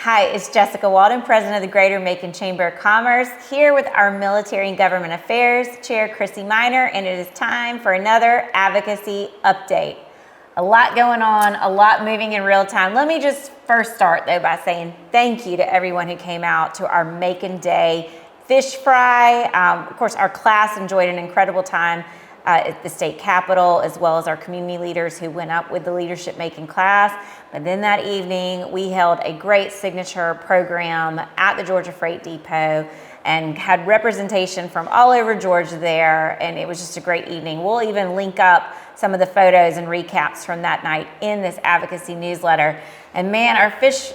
Hi, it's Jessica Walden, President of the Greater Macon Chamber of Commerce, here with our Military and Government Affairs Chair, Chrissy Miner, and it is time for another Advocacy Update. A lot going on, a lot moving in real time. Let me just first start, though, by saying thank you to everyone who came out to our Macon Day fish fry. Of course, our class enjoyed an incredible time at the state capitol, as well as our community leaders who went up with the Leadership Macon class. But then that evening, we held a great signature program at the Georgia Freight Depot and had representation from all over Georgia there, and it was just a great evening. We'll even link up some of the photos and recaps from that night in this advocacy newsletter. And man,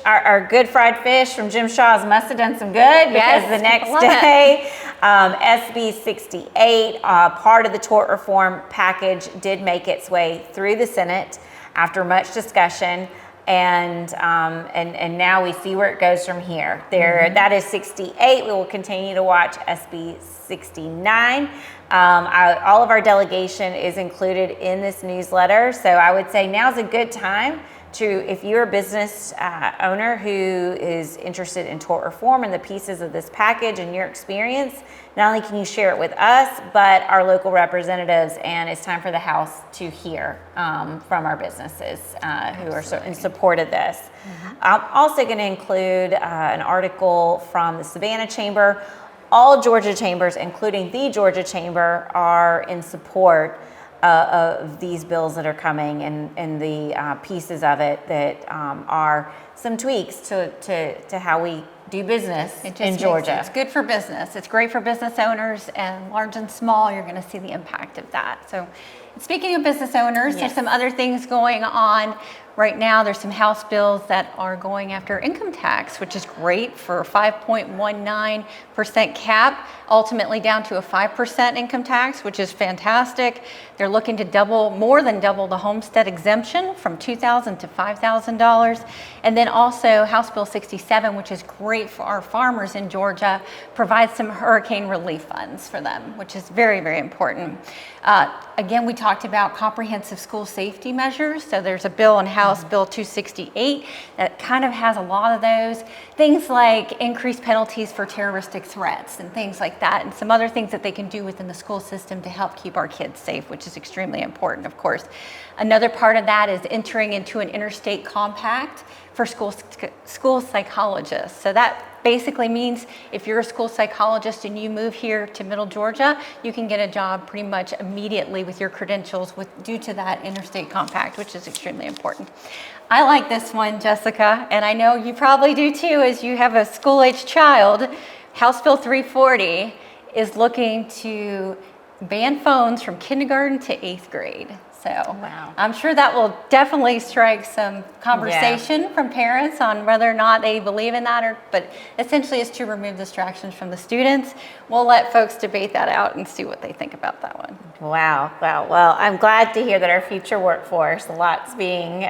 our good fried fish from Jim Shaw's must have done some good, because the next day, SB 68, part of the tort reform package, did make its way through the Senate after much discussion. And now we see where it goes from here. That is 68. We will continue to watch SB 69. All of our delegation is included in this newsletter. So I would say now's a good time if you're a business owner who is interested in tort reform and the pieces of this package and your experience, not only can you share it with us, but our local representatives, and it's time for the House to hear from our businesses who are in support of this. I'm also going to include an article from the Savannah Chamber. All Georgia chambers, including the Georgia Chamber, are in support of these bills that are coming, and the pieces of it that are some tweaks to how we do business in Georgia. It's good for business. It's great for business owners, and large and small, you're going to see the impact of that. So speaking of business owners, there's some other things going on. Right now, there's some House bills that are going after income tax, which is great for a 5.19% cap, ultimately down to a 5% income tax, which is fantastic. They're looking to more than double the homestead exemption from $2,000 to $5,000. And then also House Bill 67, which is great for our farmers in Georgia, provides some hurricane relief funds for them, which is very, very important. Again, we talked about comprehensive school safety measures. So there's a bill in House Bill 268 that kind of has a lot of those things, like increased penalties for terroristic threats and things like that, and some other things that they can do within the school system to help keep our kids safe, which is extremely important, of course. Another part of that is entering into an interstate compact for school psychologists. So that basically means if you're a school psychologist and you move here to Middle Georgia, you can get a job pretty much immediately with your credentials due to that interstate compact, which is extremely important. I like this one, Jessica, and I know you probably do too, as you have a school-age child. House Bill 340 is looking to ban phones from kindergarten to 8th grade. So I'm sure that will definitely strike some conversation from parents on whether or not they believe in that, but essentially it's to remove distractions from the students. We'll let folks debate that out and see what they think about that one. Wow. Well, I'm glad to hear that our future workforce, a lot's being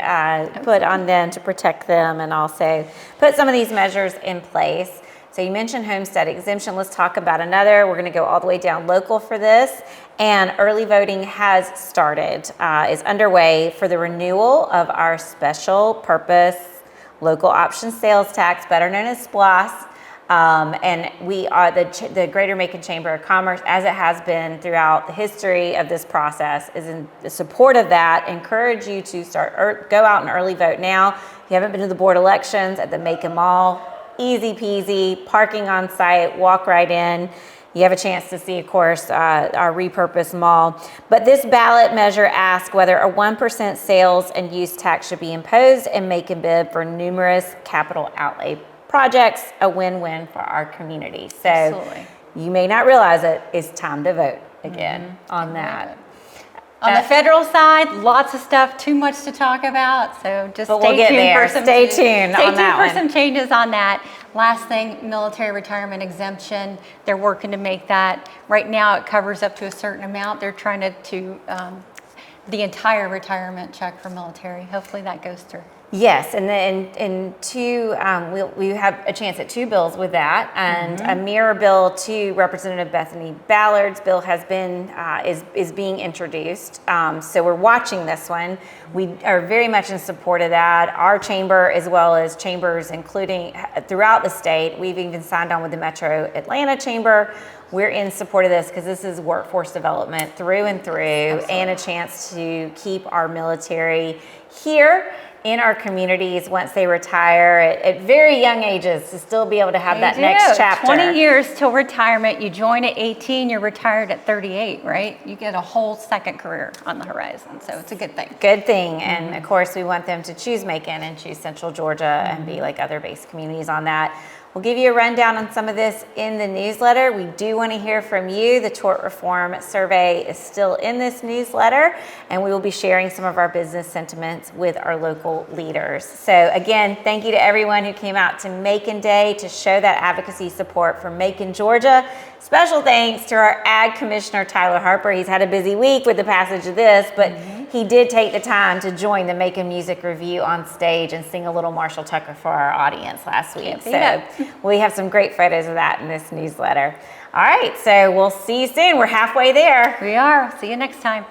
put on them to protect them and also put some of these measures in place. So you mentioned homestead exemption. Let's talk about another. We're going to go all the way down local for this. And early voting has started, is underway for the renewal of our special purpose local option sales tax, better known as SPLOS. And we are the Greater Macon Chamber of Commerce, as it has been throughout the history of this process, is in support of that. Encourage you to go out and early vote now. If you haven't been to the board elections at the Macon Mall, easy peasy, parking on site, walk right in. You have a chance to see, of course, our repurposed mall. But this ballot measure asks whether a 1% sales and use tax should be imposed and make a bid for numerous capital outlay projects, a win-win for our community. So you may not realize it, it's time to vote again on that. On the federal side, lots of stuff, too much to talk about, so just stay tuned for some changes on that. Last thing, military retirement exemption. They're working to make that. Right now, it covers up to a certain amount. They're trying to the entire retirement check for military. Hopefully that goes through. Yes, and then in two, we have a chance at two bills with that, and a mirror bill to Representative Bethany Ballard's bill has been is being introduced. So we're watching this one. We are very much in support of that. Our chamber, as well as chambers, including throughout the state, we've even signed on with the Metro Atlanta Chamber. We're in support of this because this is workforce development through and through, and a chance to keep our military here in our communities once they retire at very young ages, to still be able to have that next chapter. 20 years till retirement. You join at 18, you're retired at 38, right? You get a whole second career on the horizon, so it's a good thing. Good thing, and of course we want them to choose Macon and choose Central Georgia and be like other base communities on that. We'll give you a rundown on some of this in the newsletter. We do want to hear from you. The tort reform survey is still in this newsletter, and we will be sharing some of our business sentiments with our local leaders. So again, thank you to everyone who came out to Macon Day to show that advocacy support for Macon, Georgia. Special thanks to our Ag Commissioner, Tyler Harper. He's had a busy week with the passage of this, but he did take the time to join the Macon Music Review on stage and sing a little Marshall Tucker for our audience last week. So we have some great photos of that in this newsletter. All right, so we'll see you soon. We're halfway there. We are. See you next time.